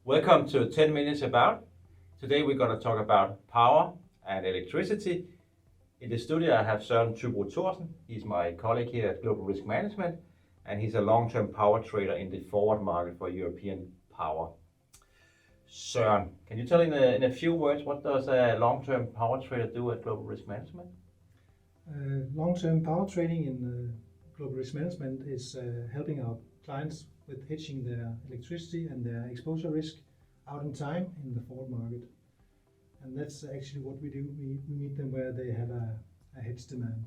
Welcome to 10 Minutes About. Today we're going to talk about power and electricity. In the studio I have Søren Tybro Thorsen. He's my colleague here at Global Risk Management, and he's a long-term power trader in the forward market for European power. Søren, can you tell in a few words what does a long-term power trader do at Global Risk Management? Long-term power trading in Global Risk Management is helping our clients with hedging their electricity and their exposure risk out in time in the forward market. And that's actually what we do. We meet them where they have a hedge demand.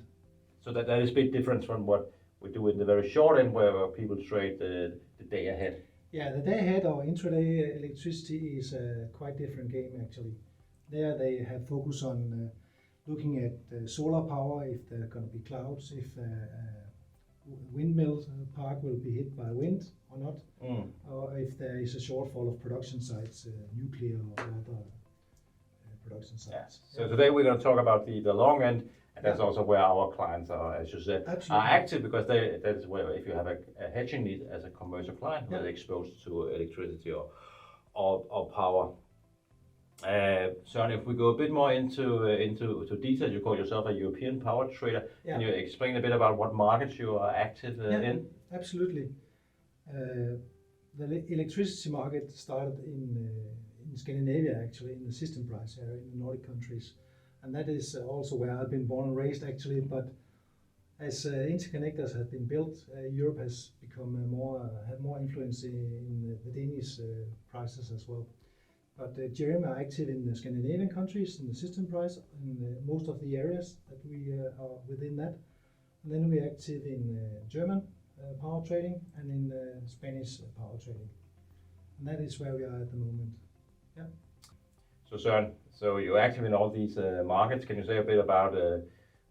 So that is a bit different from what we do in the very short end where people trade the day ahead. Yeah, the day ahead or intraday electricity is a quite different game actually. There they have focus on looking at solar power, if there are going to be clouds, if windmill park will be hit by wind or not, or if there is a shortfall of production sites, nuclear or other production sites. Yes. So today we're going to talk about the long end, and that's also where our clients are, as you said, are active, because that's where if you have a hedging need as a commercial client who is exposed to electricity or power. Søren, if we go a bit more into detail, you call yourself a European power trader. Can you explain a bit about what markets you are active in? Absolutely. The electricity market started in Scandinavia, actually, in the system price area in the Nordic countries. And that is also where I've been born and raised, actually. But as interconnectors have been built, Europe has become had more influence in the Danish prices as well. But GRM are active in the Scandinavian countries in the system price in most of the areas that we are within that. And then we're active in German power trading and in Spanish power trading. And that is where we are at the moment. Yeah. So Søren, so you're active in all these markets. Can you say a bit about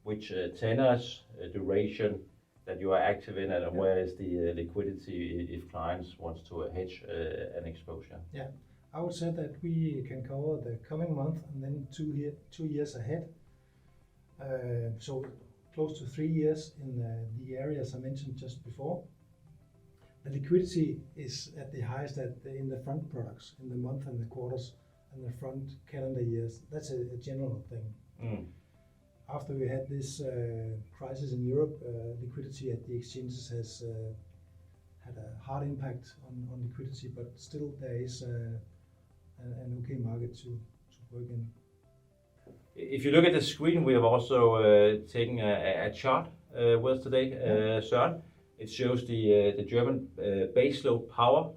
which tenors, duration that you are active in, and where is the liquidity if clients want to hedge an exposure? Yeah. I would say that we can cover the coming month and then 2 years ahead. So close to 3 years in the areas I mentioned just before. The liquidity is at the highest in the front products, in the month and the quarters and the front calendar years. That's a general thing. After we had this crisis in Europe, liquidity at the exchanges has had a hard impact on liquidity, but still there is an okay market to work in. If you look at the screen, we have also taken a chart with us today, Søren. It shows the German baseload power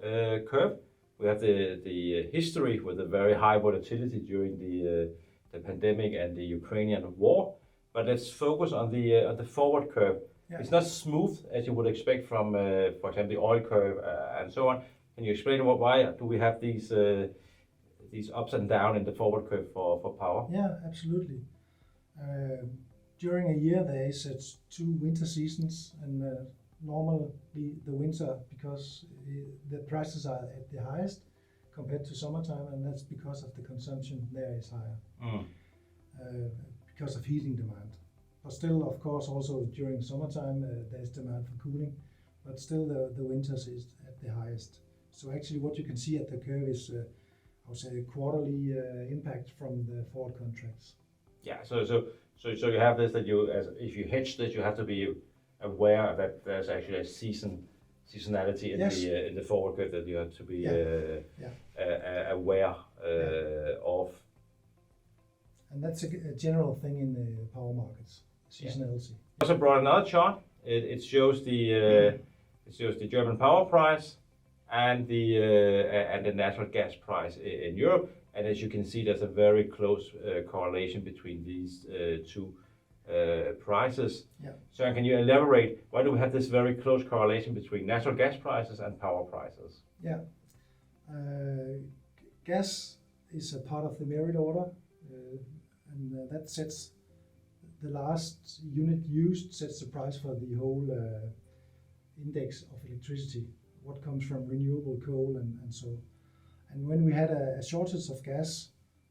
curve. We have the history with a very high volatility during the pandemic and the Ukrainian war. But let's focus on the forward curve. Yeah. It's not smooth as you would expect from, for example, the oil curve and so on. Can you explain why do we have these ups and downs in the forward curve for power? Yeah, absolutely. During a year there is 2 winter seasons, and normally the winter, because the prices are at the highest compared to summertime, and that's because of the consumption there is higher, because of heating demand. But still, of course, also during summertime there's demand for cooling, but still the winters is at the highest. So actually what you can see at the curve is, I would say, a quarterly impact from the forward contracts. Yeah, so you have this that if you hedge this, you have to be aware that there's actually a seasonality in the forward curve that you have to be aware of. And that's a general thing in the power markets, seasonality. I also brought another chart. It shows the German power price and the natural gas price in Europe. And as you can see, there's a very close correlation between these two prices. Yeah. So can you elaborate, why do we have this very close correlation between natural gas prices and power prices? Yeah. Gas is a part of the merit order, and that sets the last unit used, sets the price for the whole index of electricity, what comes from renewable coal and so. And when we had a shortage of gas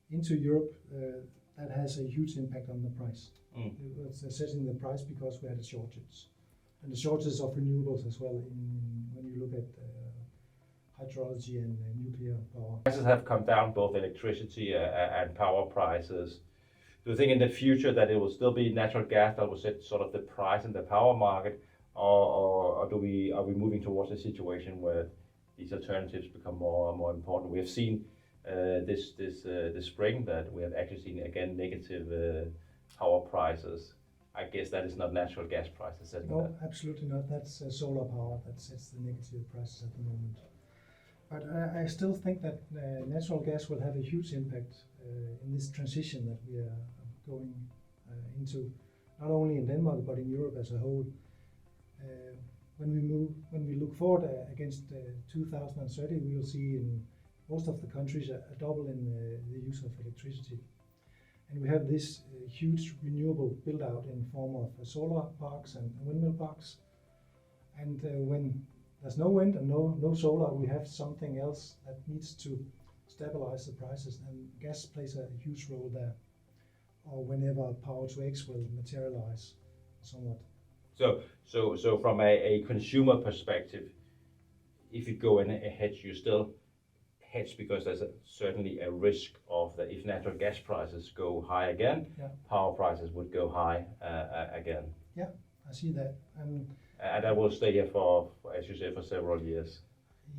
into Europe, that has a huge impact on the price. It was setting the price because we had a shortage. And the shortage of renewables as well, when you look at hydrology and nuclear power. Prices have come down, both electricity and power prices. Do you think in the future that it will still be natural gas that will set sort of the price in the power market, or are we moving towards a situation where these alternatives become more and more important? We have seen this spring that we have actually seen again negative power prices. I guess that is not natural gas prices setting No, that. absolutely not. That's solar power that sets the negative prices at the moment. But I still think that natural gas will have a huge impact in this transition that we are going into, not only in Denmark but in Europe as a whole. When we look forward against 2030, we will see in most of the countries a double in the use of electricity. And we have this huge renewable build-out in form of solar parks and windmill parks. And when there's no wind and no solar, we have something else that needs to stabilize the prices, and gas plays a huge role there, or whenever power to X will materialize somewhat. So from a consumer perspective, if you go in a hedge, you still hedge because there's certainly a risk of that if natural gas prices go high again, power prices would go high again. Yeah, I see that. And that will stay here for, as you say, for several years.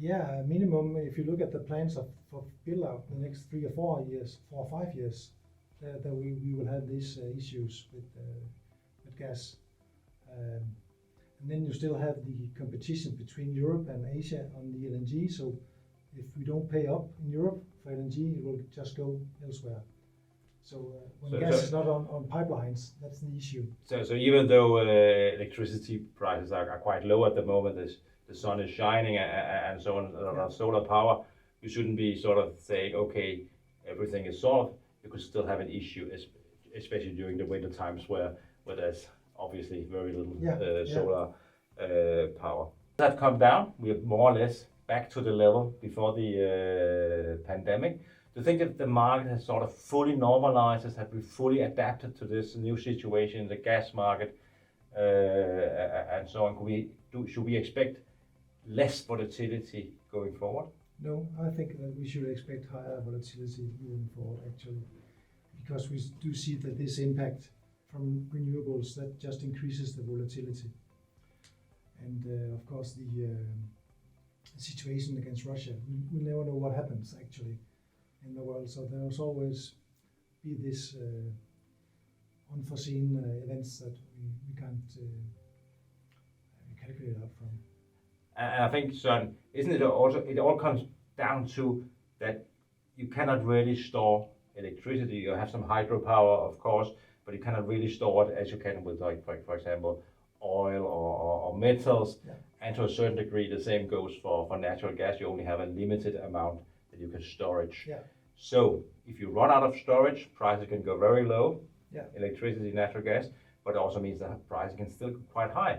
Yeah, minimum, if you look at the plans for build out the next 3 or 4 years, 4 or 5 years, that we will have these issues with gas. And then you still have the competition between Europe and Asia on the LNG. So if we don't pay up in Europe for LNG, it will just go elsewhere. So when gas is not on pipelines, that's the issue. So even though electricity prices are quite low at the moment, the sun is shining and so on, solar power, you shouldn't be sort of saying, okay, everything is solved. You could still have an issue, especially during the winter times where there's obviously very little solar power. Have come down. We are more or less back to the level before the pandemic. Do you think that the market has sort of fully normalized? Have we fully adapted to this new situation in the gas market and so on? Should we expect less volatility going forward? No, I think that we should expect higher volatility moving forward, actually, because we do see that this impact from renewables that just increases the volatility. And of course, the situation against Russia, we never know what happens actually in the world. So there's always be this unforeseen events that we can't calculate out from. And I think, Søren, isn't it also, it all comes down to that you cannot really store electricity. You have some hydropower, of course, but you cannot really store it as you can with, like, for example, oil or metals. Yeah. And to a certain degree, the same goes for natural gas. You only have a limited amount that you can storage. Yeah. So if you run out of storage, prices can go very low, electricity, natural gas, but it also means that prices can still go quite high.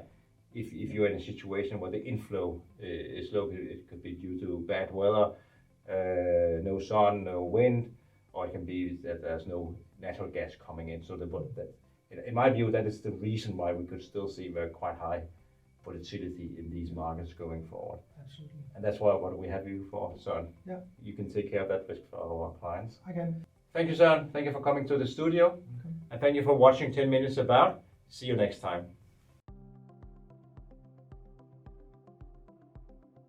If you're in a situation where the inflow is low, it could be due to bad weather, no sun, no wind, or it can be that there's no natural gas coming in. So in my view, that is the reason why we could still see very quite high volatility in these markets going forward. Absolutely. And that's what we have you for, Søren. Yeah. You can take care of that risk for our clients. I can. Thank you, Søren. Thank you for coming to the studio. And thank you for watching 10 Minutes About. See you next time.